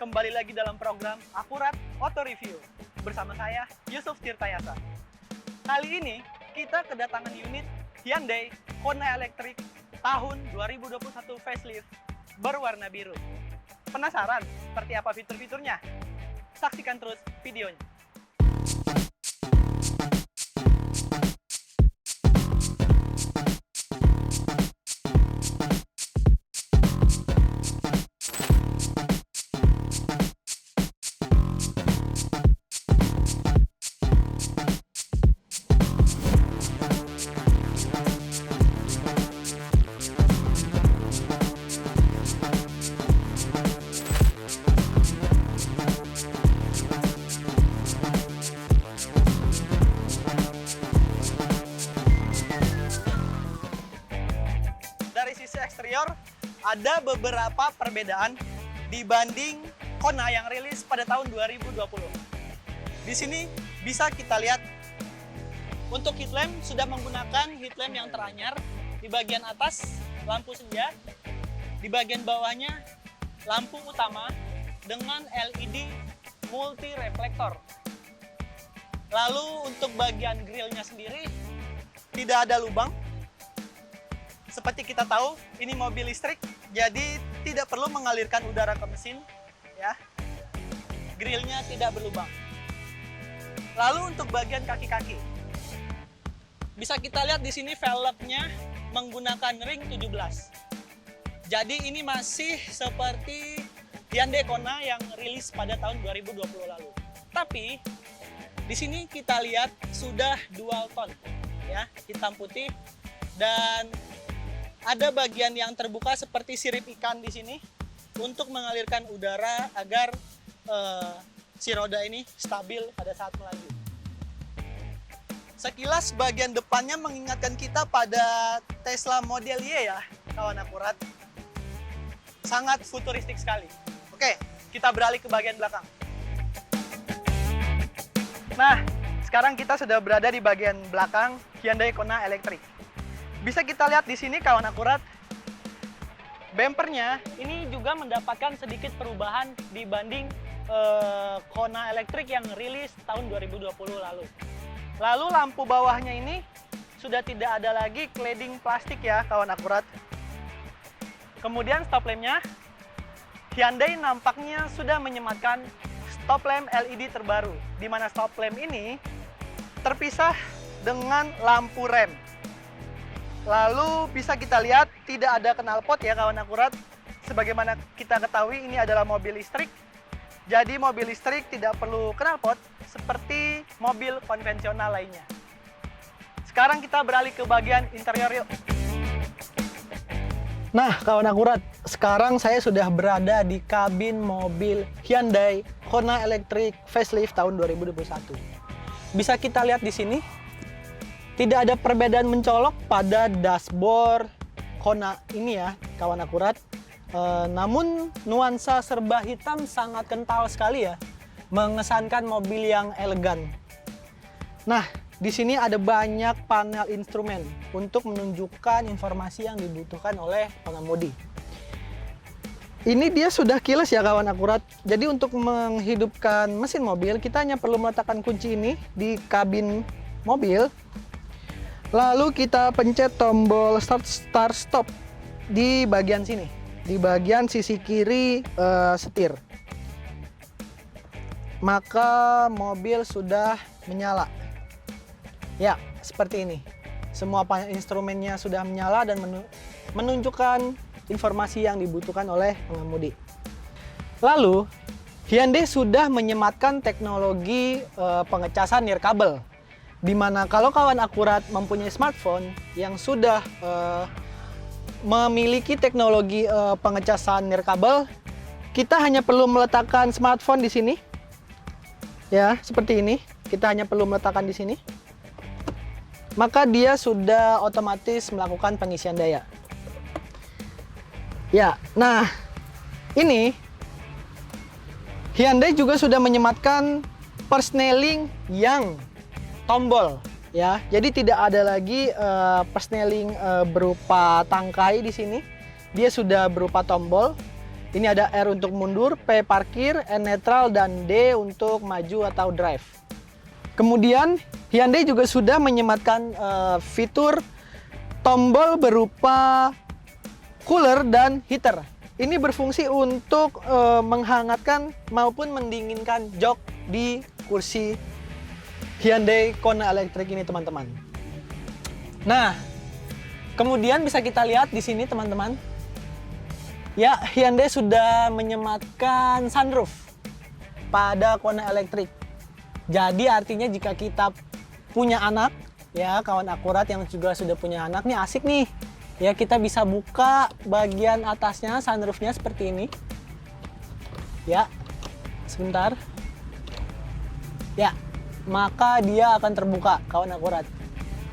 kembali lagi dalam program Akurat Auto Review bersama saya Yusuf Tirtayasa. Kali ini kita kedatangan unit Hyundai Kona Electric tahun 2021 facelift berwarna biru. Penasaran seperti apa fitur-fiturnya? Saksikan terus videonya. Dari sisi eksterior, ada beberapa perbedaan dibanding Kona yang rilis pada tahun 2020. Di sini bisa kita lihat untuk headlamp sudah menggunakan headlamp yang teranyar. Di bagian atas lampu senja, di bagian bawahnya lampu utama dengan LED multi reflektor. Lalu untuk bagian grillnya sendiri tidak ada lubang. Seperti kita tahu, ini mobil listrik, jadi tidak perlu mengalirkan udara ke mesin, ya. Grillnya tidak berlubang. Lalu untuk bagian kaki-kaki, bisa kita lihat di sini velgnya menggunakan ring 17. Jadi ini masih seperti Hyundai Kona yang rilis pada tahun 2020 lalu. Tapi di sini kita lihat sudah dual tone, ya, hitam putih, dan ada bagian yang terbuka seperti sirip ikan di sini untuk mengalirkan udara agar si roda ini stabil pada saat melaju. Sekilas bagian depannya mengingatkan kita pada Tesla Model Y ya, kawan akurat. Sangat futuristik sekali. Oke, kita beralih ke bagian belakang. Nah, sekarang kita sudah berada di bagian belakang Hyundai Kona Electric. Bisa kita lihat di sini kawan akurat, bumpernya ini juga mendapatkan sedikit perubahan dibanding Kona Electric yang rilis tahun 2020 lalu. Lalu lampu bawahnya ini sudah tidak ada lagi cladding plastik ya kawan akurat. Kemudian stop lampnya, Hyundai nampaknya sudah menyematkan stop lamp LED terbaru, di mana stop lamp ini terpisah dengan lampu rem. Lalu bisa kita lihat tidak ada knalpot ya kawan akurat. Sebagaimana kita ketahui ini adalah mobil listrik. Jadi mobil listrik tidak perlu knalpot seperti mobil konvensional lainnya. Sekarang kita beralih ke bagian interior yuk. Nah kawan akurat, sekarang saya sudah berada di kabin mobil Hyundai Kona Electric facelift tahun 2021. Bisa kita lihat di sini, tidak ada perbedaan mencolok pada dashboard Kona ini ya, kawan akurat. Namun nuansa serba hitam sangat kental sekali ya, mengesankan mobil yang elegan. Nah, di sini ada banyak panel instrumen untuk menunjukkan informasi yang dibutuhkan oleh pengemudi. Ini dia sudah keyless ya kawan akurat. Jadi untuk menghidupkan mesin mobil, kita hanya perlu meletakkan kunci ini di kabin mobil. Lalu kita pencet tombol start stop di bagian sini, di bagian sisi kiri setir. Maka mobil sudah menyala. Ya, seperti ini. Semua panel instrumennya sudah menyala dan menunjukkan informasi yang dibutuhkan oleh pengemudi. Lalu, Hyundai sudah menyematkan teknologi pengecasan nirkabel. Dimana kalau kawan akurat mempunyai smartphone yang sudah memiliki teknologi pengecasan nirkabel, kita hanya perlu meletakkan smartphone di sini, ya seperti ini. Kita hanya perlu meletakkan di sini, maka dia sudah otomatis melakukan pengisian daya. Ya, nah ini Hyundai juga sudah menyematkan persneling yang tombol ya. Jadi tidak ada lagi persneling berupa tangkai di sini. Dia sudah berupa tombol Ini ada R untuk mundur, P parkir, N netral, dan D untuk maju atau drive. Kemudian Hyundai juga sudah menyematkan fitur tombol berupa cooler dan heater. Ini berfungsi untuk menghangatkan maupun mendinginkan jok di kursi Hyundai Kona Electric ini, teman-teman. Nah, kemudian bisa kita lihat di sini, teman-teman. Ya, Hyundai sudah menyematkan sunroof pada Kona Electric. Jadi artinya jika kita punya anak, ya kawan akurat yang juga sudah punya anak, nih asik nih. Ya, kita bisa buka bagian atasnya, sunroofnya seperti ini. Ya, sebentar. Ya, maka dia akan terbuka, kawan akurat.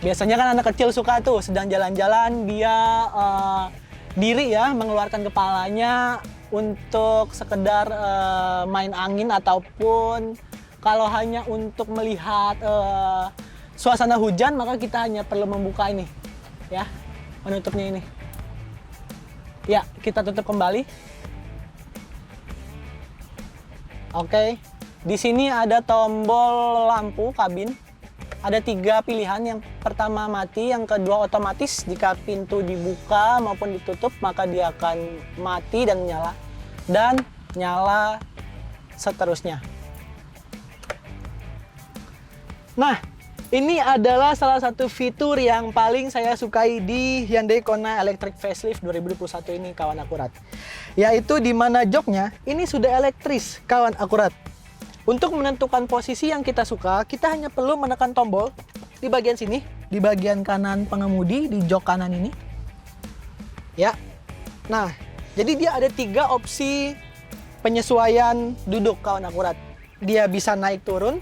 Biasanya kan anak kecil suka tuh sedang jalan-jalan dia diri ya mengeluarkan kepalanya untuk sekedar main angin, ataupun kalau hanya untuk melihat suasana hujan, maka kita hanya perlu membuka ini ya, menutupnya ini. Ya, kita tutup kembali. Oke, di sini ada tombol lampu kabin. Ada 3 pilihan, yang pertama mati, yang kedua otomatis. Jika pintu dibuka maupun ditutup, maka dia akan mati dan nyala. Dan nyala seterusnya. Nah, ini adalah salah satu fitur yang paling saya sukai di Hyundai Kona Electric Facelift 2021 ini, kawan akurat. Yaitu di mana joknya ini sudah elektris, kawan akurat. Untuk menentukan posisi yang kita suka, kita hanya perlu menekan tombol di bagian sini, di bagian kanan pengemudi, di jok kanan ini. Ya. Nah, jadi dia ada 3 opsi penyesuaian duduk, kawan akurat. Dia bisa naik turun,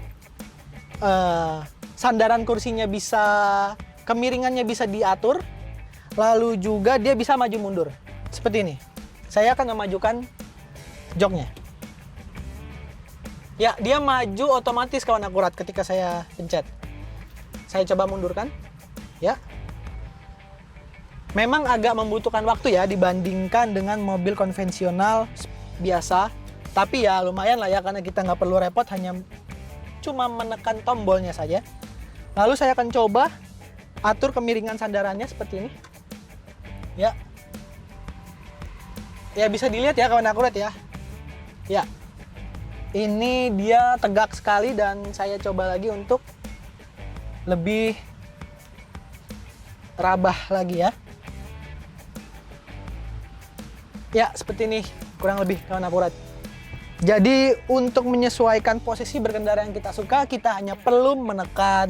sandaran kursinya bisa, kemiringannya bisa diatur, lalu juga dia bisa maju mundur. Seperti ini. Saya akan memajukan joknya. Ya, dia maju otomatis, kawan akurat, ketika saya pencet. Saya coba mundurkan. Ya. Memang agak membutuhkan waktu ya dibandingkan dengan mobil konvensional biasa. Tapi ya lumayan lah ya, karena kita nggak perlu repot, hanya cuma menekan tombolnya saja. Lalu saya akan coba atur kemiringan sandarannya seperti ini. Ya. Ya, bisa dilihat ya, kawan akurat ya. Ya. Ini dia tegak sekali, dan saya coba lagi untuk lebih rabah lagi ya. Ya, seperti ini kurang lebih, kawan akurat. Jadi untuk menyesuaikan posisi berkendara yang kita suka, kita hanya perlu menekan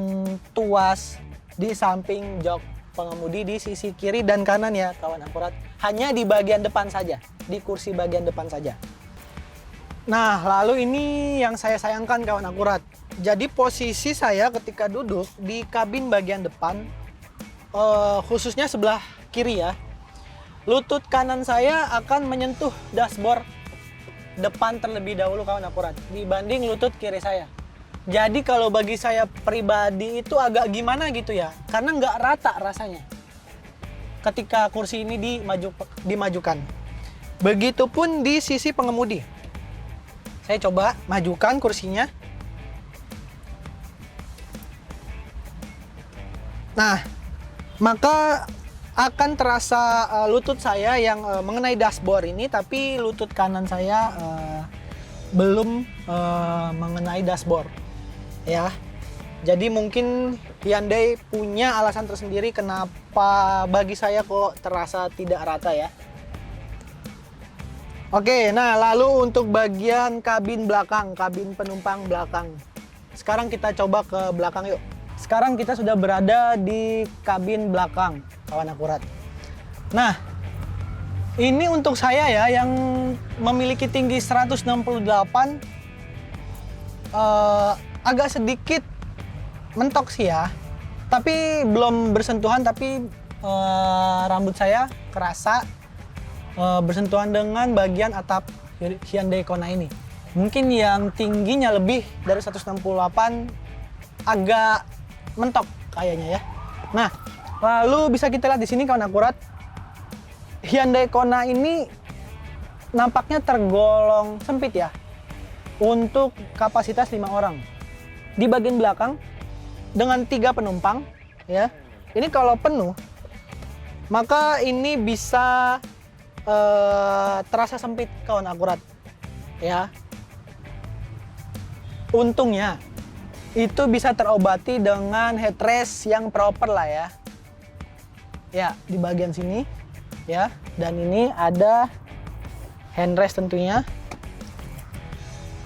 tuas di samping jok pengemudi di sisi kiri dan kanan ya, kawan akurat. Hanya di bagian depan saja, di kursi bagian depan saja. Nah, lalu ini yang saya sayangkan, kawan akurat. Jadi posisi saya ketika duduk di kabin bagian depan, khususnya sebelah kiri ya, lutut kanan saya akan menyentuh dashboard depan terlebih dahulu, kawan akurat, dibanding lutut kiri saya. Jadi kalau bagi saya pribadi itu agak gimana gitu ya, karena nggak rata rasanya ketika kursi ini dimajukan. Begitupun di sisi pengemudi. Saya coba majukan kursinya. Nah, maka akan terasa lutut saya yang mengenai dashboard ini, tapi lutut kanan saya belum mengenai dashboard. Ya, jadi mungkin Hyundai punya alasan tersendiri kenapa bagi saya kok terasa tidak rata ya. Oke, nah lalu untuk bagian kabin belakang, kabin penumpang belakang. Sekarang kita coba ke belakang yuk. Sekarang kita sudah berada di kabin belakang, kawan akurat. Nah, ini untuk saya ya yang memiliki tinggi 168, agak sedikit mentok sih ya. Tapi belum bersentuhan, tapi rambut saya kerasa bersentuhan dengan bagian atap Hyundai Kona ini. Mungkin yang tingginya lebih dari 168 agak mentok kayaknya ya. Nah, lalu bisa kita lihat di sini, kawan akurat, Hyundai Kona ini nampaknya tergolong sempit ya untuk kapasitas 5 orang. Di bagian belakang dengan 3 penumpang ya. Ini kalau penuh maka ini bisa terasa sempit kawan akurat ya. Untungnya itu bisa terobati dengan headrest yang proper lah ya. Ya, di bagian sini ya. Dan ini ada handrest tentunya.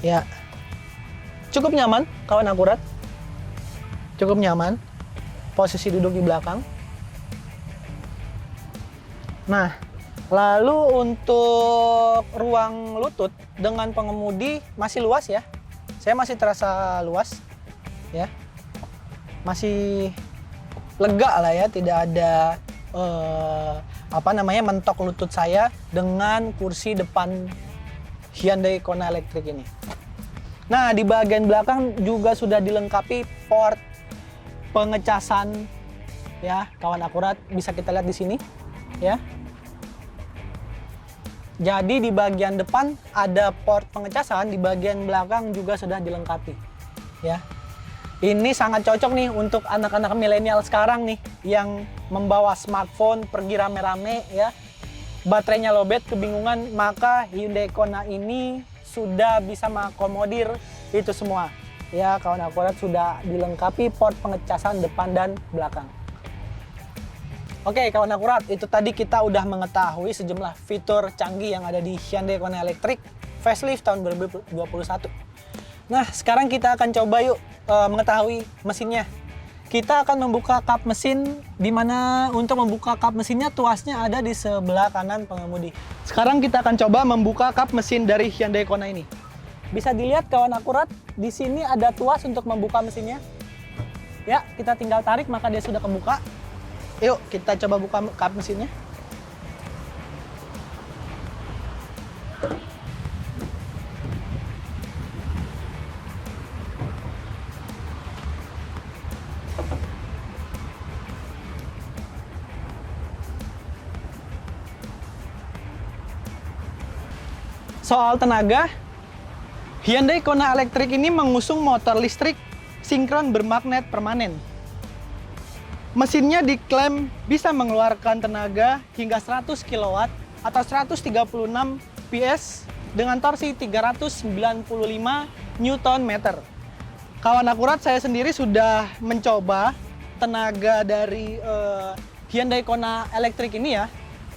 Ya. Cukup nyaman kawan akurat. Cukup nyaman. Posisi duduk di belakang. Nah, lalu untuk ruang lutut dengan pengemudi masih luas ya. Saya masih terasa luas ya. Masih lega lah ya, tidak ada mentok lutut saya dengan kursi depan Hyundai Kona Electric ini. Nah, di bagian belakang juga sudah dilengkapi port pengecasan ya, kawan akurat, bisa kita lihat di sini ya. Jadi di bagian depan ada port pengecasan, di bagian belakang juga sudah dilengkapi ya. Ini sangat cocok nih untuk anak-anak milenial sekarang nih yang membawa smartphone pergi rame-rame ya. Baterainya lowbat, kebingungan, maka Hyundai Kona ini sudah bisa mengakomodir itu semua. Ya, kawan akurat, sudah dilengkapi port pengecasan depan dan belakang. Oke, kawan akurat, itu tadi kita udah mengetahui sejumlah fitur canggih yang ada di Hyundai Kona Electric facelift tahun 2021. Nah, sekarang kita akan coba yuk mengetahui mesinnya. Kita akan membuka kap mesin, di mana untuk membuka kap mesinnya tuasnya ada di sebelah kanan pengemudi. Sekarang kita akan coba membuka kap mesin dari Hyundai Kona ini. Bisa dilihat kawan akurat, di sini ada tuas untuk membuka mesinnya. Ya, kita tinggal tarik maka dia sudah kebuka. Yuk, kita coba buka kap mesinnya. Soal tenaga, Hyundai Kona Electric ini mengusung motor listrik sinkron bermagnet permanen. Mesinnya diklaim bisa mengeluarkan tenaga hingga 100 kW atau 136 PS dengan torsi 395 Nm. Kawan akurat, saya sendiri sudah mencoba tenaga dari Hyundai Kona Electric ini ya.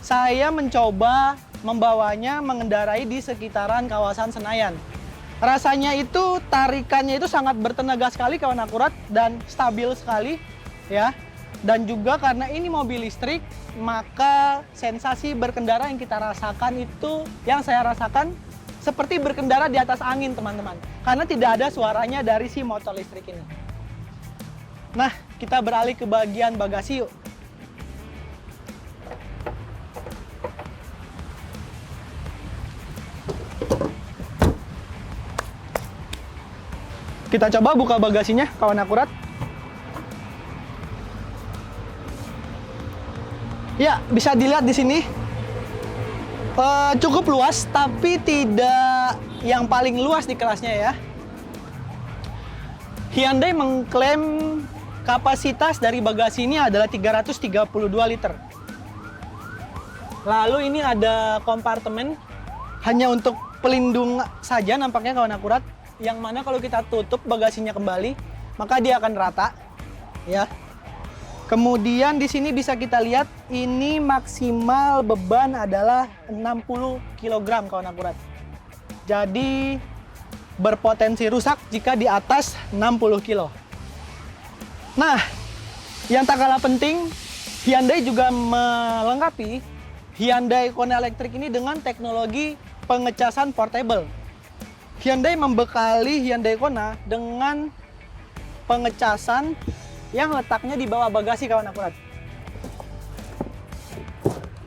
Saya mencoba membawanya mengendarai di sekitaran kawasan Senayan. Rasanya itu, tarikannya itu sangat bertenaga sekali kawan akurat dan stabil sekali ya. Dan juga karena ini mobil listrik, maka sensasi berkendara yang kita rasakan itu, yang saya rasakan seperti berkendara di atas angin teman-teman. Karena tidak ada suaranya dari si motor listrik ini. Nah, kita beralih ke bagian bagasi yuk. Kita coba buka bagasinya kawan akurat. Ya, bisa dilihat di sini cukup luas, tapi tidak yang paling luas di kelasnya ya. Hyundai mengklaim kapasitas dari bagasi ini adalah 332 liter. Lalu ini ada kompartemen hanya untuk pelindung saja nampaknya kawan akurat, yang mana kalau kita tutup bagasinya kembali, maka dia akan rata ya. Kemudian di sini bisa kita lihat ini maksimal beban adalah 60 kg kawan akurat. Jadi berpotensi rusak jika di atas 60 kg. Nah, yang tak kalah penting, Hyundai juga melengkapi Hyundai Kona Electric ini dengan teknologi pengecasan portable. Hyundai membekali Hyundai Kona dengan pengecasan yang letaknya di bawah bagasi kawan akurat.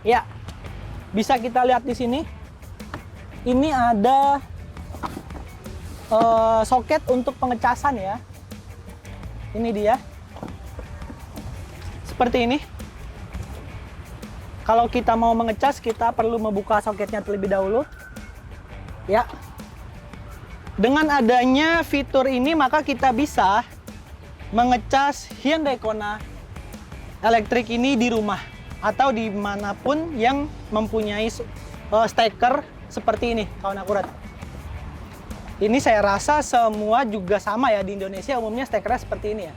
Ya, bisa kita lihat di sini. Ini ada soket untuk pengecasan ya. Ini dia. Seperti ini. Kalau kita mau mengecas, kita perlu membuka soketnya terlebih dahulu. Ya. Dengan adanya fitur ini maka kita bisa mengecas Hyundai Kona elektrik ini di rumah atau dimanapun yang mempunyai steker seperti ini, kawan akurat. Ini saya rasa semua juga sama ya, di Indonesia umumnya stekernya seperti ini ya.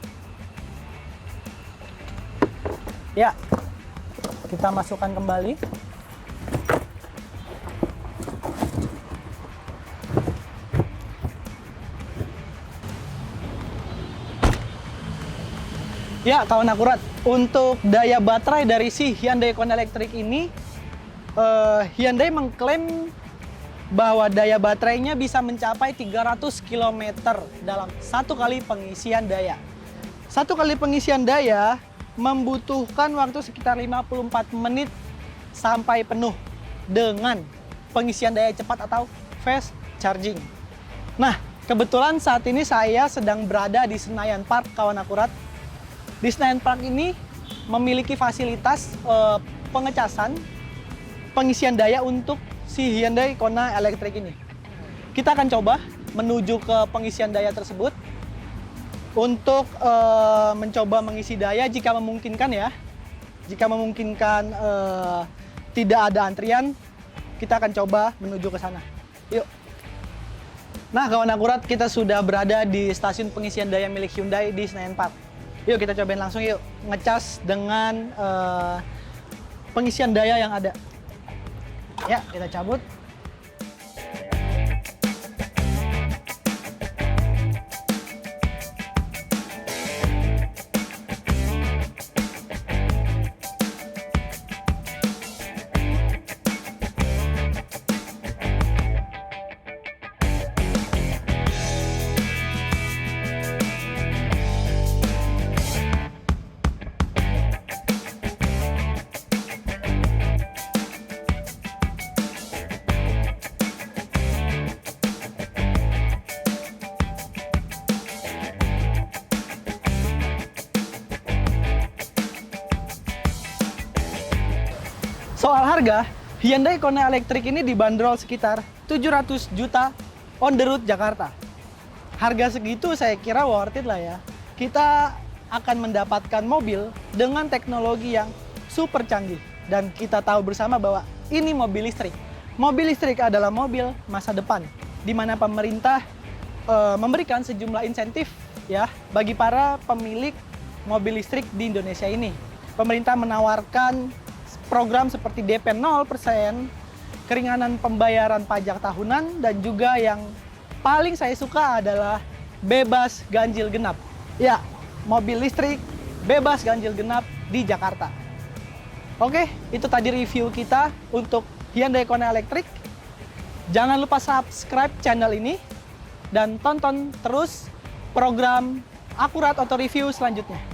Ya, kita masukkan kembali. Ya, kawan akurat, untuk daya baterai dari si Hyundai Kona elektrik ini, Hyundai mengklaim bahwa daya baterainya bisa mencapai 300 km dalam satu kali pengisian daya. Satu kali pengisian daya membutuhkan waktu sekitar 54 menit sampai penuh dengan pengisian daya cepat atau fast charging. Nah, kebetulan saat ini saya sedang berada di Senayan Park, kawan akurat. Di Senayan Park ini memiliki fasilitas pengecasan pengisian daya untuk si Hyundai Kona elektrik ini. Kita akan coba menuju ke pengisian daya tersebut untuk mencoba mengisi daya jika memungkinkan ya. Jika memungkinkan tidak ada antrian, kita akan coba menuju ke sana. Yuk. Nah, kawan akurat, kita sudah berada di stasiun pengisian daya milik Hyundai di Senayan Park. Yuk kita cobain langsung yuk, ngecas dengan pengisian daya yang ada. Ya, kita cabut. Soal harga, Hyundai Kona elektrik ini dibanderol sekitar 700 juta on the road Jakarta. Harga segitu saya kira worth it lah ya. Kita akan mendapatkan mobil dengan teknologi yang super canggih. Dan kita tahu bersama bahwa ini mobil listrik. Mobil listrik adalah mobil masa depan, di mana pemerintah memberikan sejumlah insentif ya bagi para pemilik mobil listrik di Indonesia ini. Pemerintah menawarkan program seperti DP 0%, keringanan pembayaran pajak tahunan, dan juga yang paling saya suka adalah bebas ganjil genap. Ya, mobil listrik bebas ganjil genap di Jakarta. Oke, itu tadi review kita untuk Hyundai Kona elektrik. Jangan lupa subscribe channel ini dan tonton terus program Akurat Auto Review selanjutnya.